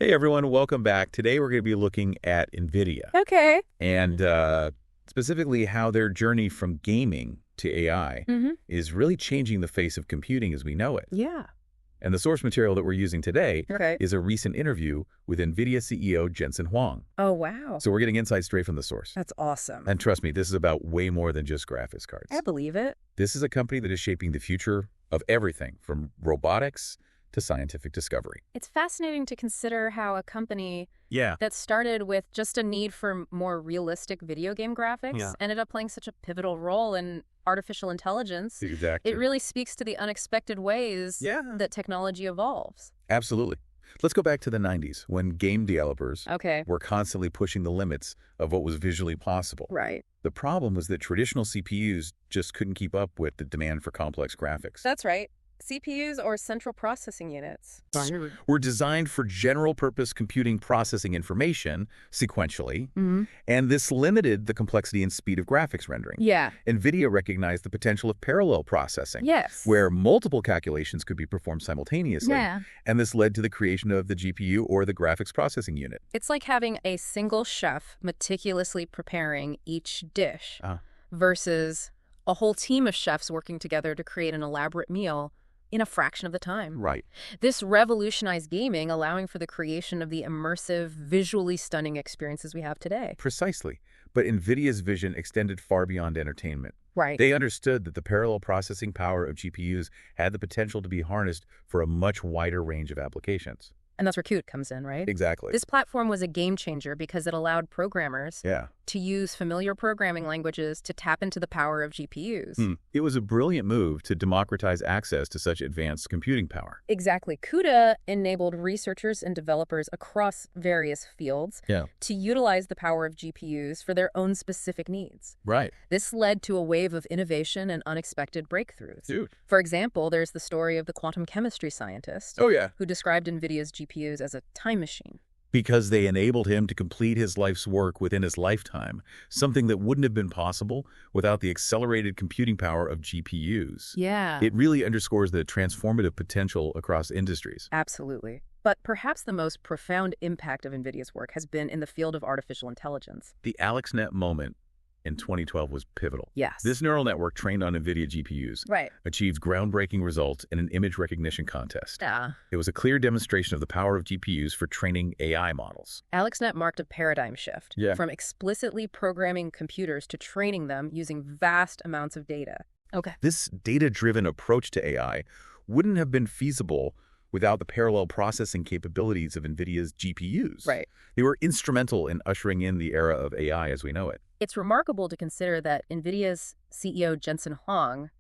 Hey everyone, welcome back. Today we're going to be looking at NVIDIA Okay. and specifically how their journey from gaming to AI is really changing the face of computing as we know it. Yeah. And the source material that we're using today Okay. is a recent interview with NVIDIA CEO Jensen Huang. Oh, wow. So we're getting insights straight from the source. That's awesome. And trust me, this is about way more than just graphics cards. I believe it. This is a company that is shaping the future of everything from robotics to scientific discovery. It's fascinating to consider how a company Yeah. that started with just a need for more realistic video game graphics ended up playing such a pivotal role in artificial intelligence. Exactly. It really speaks to the unexpected ways that technology evolves. Absolutely. Let's go back to the 90s when game developers were constantly pushing the limits of what was visually possible. Right. The problem was that traditional CPUs just couldn't keep up with the demand for complex graphics. That's right. CPUs, or central processing units, were designed for general-purpose computing processing information sequentially, and this limited the complexity and speed of graphics rendering. Yeah. NVIDIA recognized the potential of parallel processing, Yes. where multiple calculations could be performed simultaneously, and this led to the creation of the GPU, or the graphics processing unit. It's like having a single chef meticulously preparing each dish versus a whole team of chefs working together to create an elaborate meal in a fraction of the time. Right. This revolutionized gaming, allowing for the creation of the immersive, visually stunning experiences we have today. Precisely. But NVIDIA's vision extended far beyond entertainment. Right. They understood that the parallel processing power of GPUs had the potential to be harnessed for a much wider range of applications. And that's where Qt comes in, right? Exactly. This platform was a game changer because it allowed programmers to use familiar programming languages to tap into the power of GPUs. It was a brilliant move to democratize access to such advanced computing power. Exactly. CUDA enabled researchers and developers across various fields to utilize the power of GPUs for their own specific needs. Right. This led to a wave of innovation and unexpected breakthroughs. Dude. For example, there's the story of the quantum chemistry scientist who described NVIDIA's GPUs as a time machine. Because they enabled him to complete his life's work within his lifetime, something that wouldn't have been possible without the accelerated computing power of GPUs. Yeah. It really underscores the transformative potential across industries. Absolutely. But perhaps the most profound impact of NVIDIA's work has been in the field of artificial intelligence. The AlexNet moment in 2012 was pivotal. Yes. This neural network trained on NVIDIA GPUs achieved groundbreaking results in an image recognition contest. It was a clear demonstration of the power of GPUs for training AI models. AlexNet marked a paradigm shift from explicitly programming computers to training them using vast amounts of data. This data-driven approach to AI wouldn't have been feasible without the parallel processing capabilities of NVIDIA's GPUs. Right. They were instrumental in ushering in the era of AI as we know it. It's remarkable to consider that NVIDIA's CEO Jensen Huang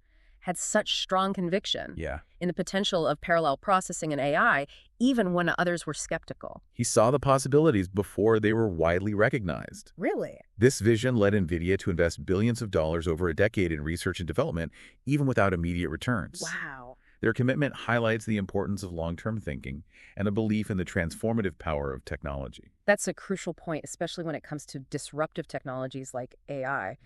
had such strong conviction in the potential of parallel processing in AI, even when others were skeptical. He saw the possibilities before they were widely recognized. Really? This vision led NVIDIA to invest billions of dollars over a decade in research and development, even without immediate returns. Wow. Their commitment highlights the importance of long-term thinking and a belief in the transformative power of technology. That's a crucial point, especially when it comes to disruptive technologies like AI.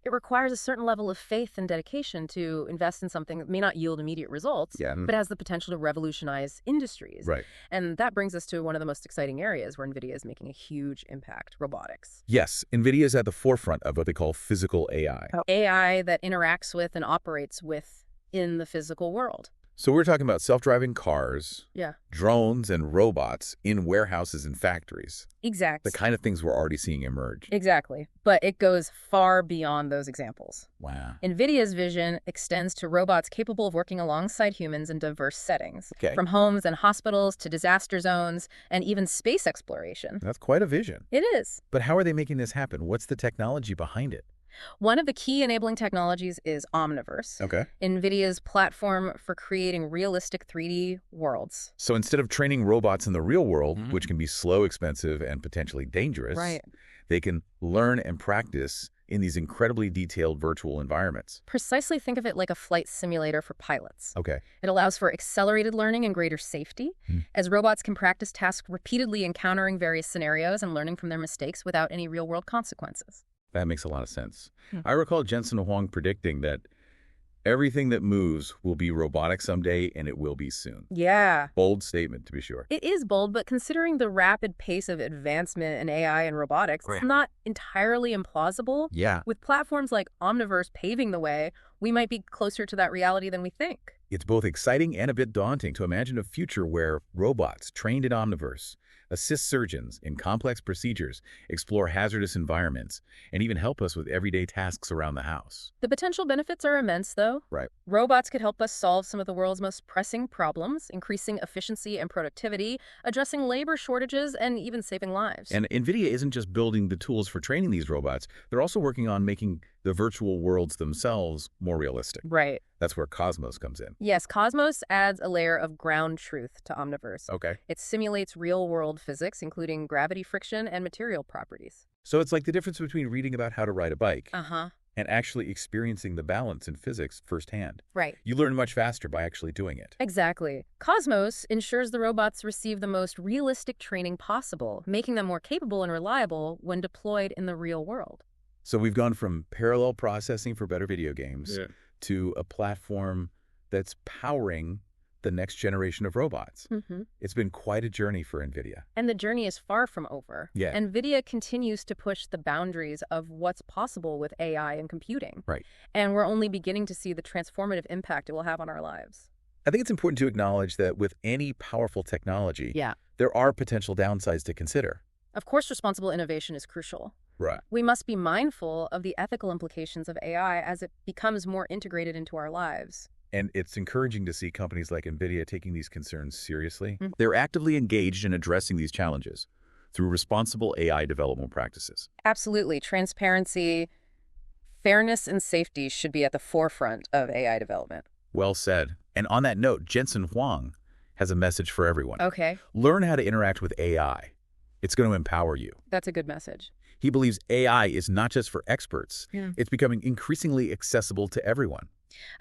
It requires a certain level of faith and dedication to invest in something that may not yield immediate results, but has the potential to revolutionize industries. Right. And that brings us to one of the most exciting areas where NVIDIA is making a huge impact: robotics. Yes, NVIDIA is at the forefront of what they call physical AI. AI that interacts with and operates within the physical world. So we're talking about self-driving cars, drones, and robots in warehouses and factories. Exactly. The kind of things we're already seeing emerge. Exactly. But it goes far beyond those examples. Wow. NVIDIA's vision extends to robots capable of working alongside humans in diverse settings, from homes and hospitals to disaster zones and even space exploration. That's quite a vision. It is. But how are they making this happen? What's the technology behind it? One of the key enabling technologies is Omniverse, NVIDIA's platform for creating realistic 3D worlds. So instead of training robots in the real world, which can be slow, expensive, and potentially dangerous, they can learn and practice in these incredibly detailed virtual environments. Precisely, think of it like a flight simulator for pilots. It allows for accelerated learning and greater safety, as robots can practice tasks repeatedly, encountering various scenarios and learning from their mistakes without any real-world consequences. That makes a lot of sense. I recall Jensen Huang predicting that Everything that moves will be robotic someday, and it will be soon. Yeah. Bold statement, to be sure. It is bold, but considering the rapid pace of advancement in AI and robotics, it's not entirely implausible. Yeah. With platforms like Omniverse paving the way, we might be closer to that reality than we think. It's both exciting and a bit daunting to imagine a future where robots trained in Omniverse assist surgeons in complex procedures, explore hazardous environments, and even help us with everyday tasks around the house. The potential benefits are immense, though. Right. Robots could help us solve some of the world's most pressing problems, increasing efficiency and productivity, addressing labor shortages, and even saving lives. And NVIDIA isn't just building the tools for training these robots, they're also working on making the virtual worlds themselves more realistic. Right. That's where Cosmos comes in. Yes, Cosmos adds a layer of ground truth to Omniverse. Okay. It simulates real-world physics, including gravity friction and material properties. So it's like the difference between reading about how to ride a bike Uh-huh. and actually experiencing the balance in physics firsthand. Right. You learn much faster by actually doing it. Exactly. Cosmos ensures the robots receive the most realistic training possible, making them more capable and reliable when deployed in the real world. So we've gone from parallel processing for better video games to a platform that's powering the next generation of robots. It's been quite a journey for NVIDIA. And the journey is far from over. Yeah. NVIDIA continues to push the boundaries of what's possible with AI and computing. Right. And we're only beginning to see the transformative impact it will have on our lives. I think it's important to acknowledge that with any powerful technology, Yeah. there are potential downsides to consider. Of course, responsible innovation is crucial. Right. We must be mindful of the ethical implications of AI as it becomes more integrated into our lives. And it's encouraging to see companies like NVIDIA taking these concerns seriously. They're actively engaged in addressing these challenges through responsible AI development practices. Absolutely. Transparency, fairness, and safety should be at the forefront of AI development. Well said. And on that note, Jensen Huang has a message for everyone. Okay. Learn how to interact with AI. It's going to empower you. That's a good message. He believes AI is not just for experts. It's becoming increasingly accessible to everyone.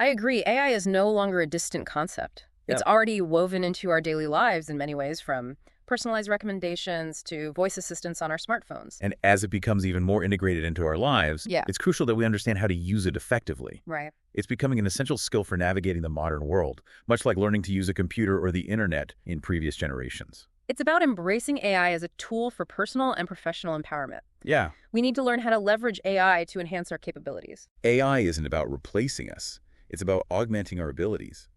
I agree. AI is no longer a distant concept. It's already woven into our daily lives in many ways, from personalized recommendations to voice assistants on our smartphones. And as it becomes even more integrated into our lives, it's crucial that we understand how to use it effectively. Right. It's becoming an essential skill for navigating the modern world, much like learning to use a computer or the internet in previous generations. It's about embracing AI as a tool for personal and professional empowerment. Yeah. We need to learn how to leverage AI to enhance our capabilities. AI isn't about replacing us. It's about augmenting our abilities,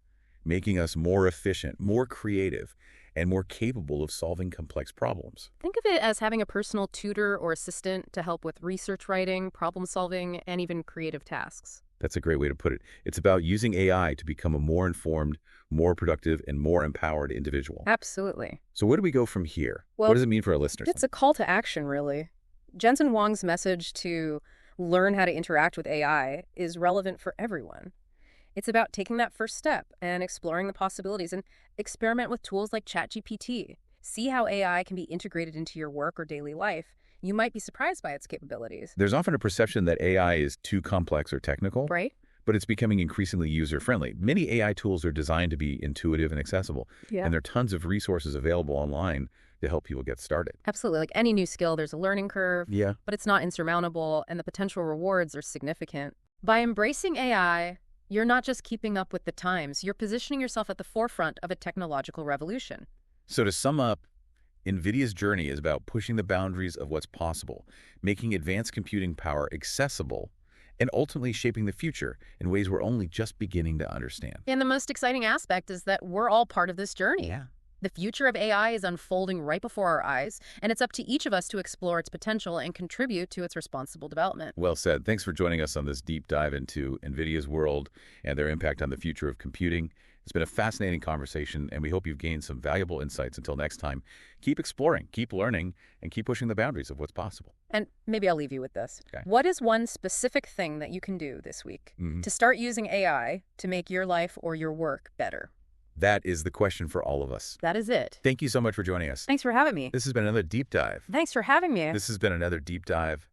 making us more efficient, more creative, and more capable of solving complex problems. Think of it as having a personal tutor or assistant to help with research writing, problem solving, and even creative tasks. That's a great way to put it. It's about using AI to become a more informed, more productive, and more empowered individual. Absolutely. So where do we go from here? Well, what does it mean for our listeners? It's a call to action, really. Jensen Huang's message to learn how to interact with AI is relevant for everyone. It's about taking that first step and exploring the possibilities, and experiment with tools like ChatGPT. See how AI can be integrated into your work or daily life. You might be surprised by its capabilities. There's often a perception that AI is too complex or technical. Right. But it's becoming increasingly user-friendly. Many AI tools are designed to be intuitive and accessible. And there are tons of resources available online to help people get started. Absolutely. Like any new skill, there's a learning curve. But it's not insurmountable, and the potential rewards are significant. By embracing AI, you're not just keeping up with the times. You're positioning yourself at the forefront of a technological revolution. So to sum up, NVIDIA's journey is about pushing the boundaries of what's possible, making advanced computing power accessible, and ultimately shaping the future in ways we're only just beginning to understand. And the most exciting aspect is that we're all part of this journey. The future of AI is unfolding right before our eyes, and it's up to each of us to explore its potential and contribute to its responsible development. Well said. Thanks for joining us on this deep dive into NVIDIA's world and their impact on the future of computing. It's been a fascinating conversation, and we hope you've gained some valuable insights. Until next time, keep exploring, keep learning, and keep pushing the boundaries of what's possible. And maybe I'll leave you with this. Okay. What is one specific thing that you can do this week to start using AI to make your life or your work better? That is the question for all of us. That is it. Thank you so much for joining us. Thanks for having me. This has been another deep dive. Thanks for having me. This has been another deep dive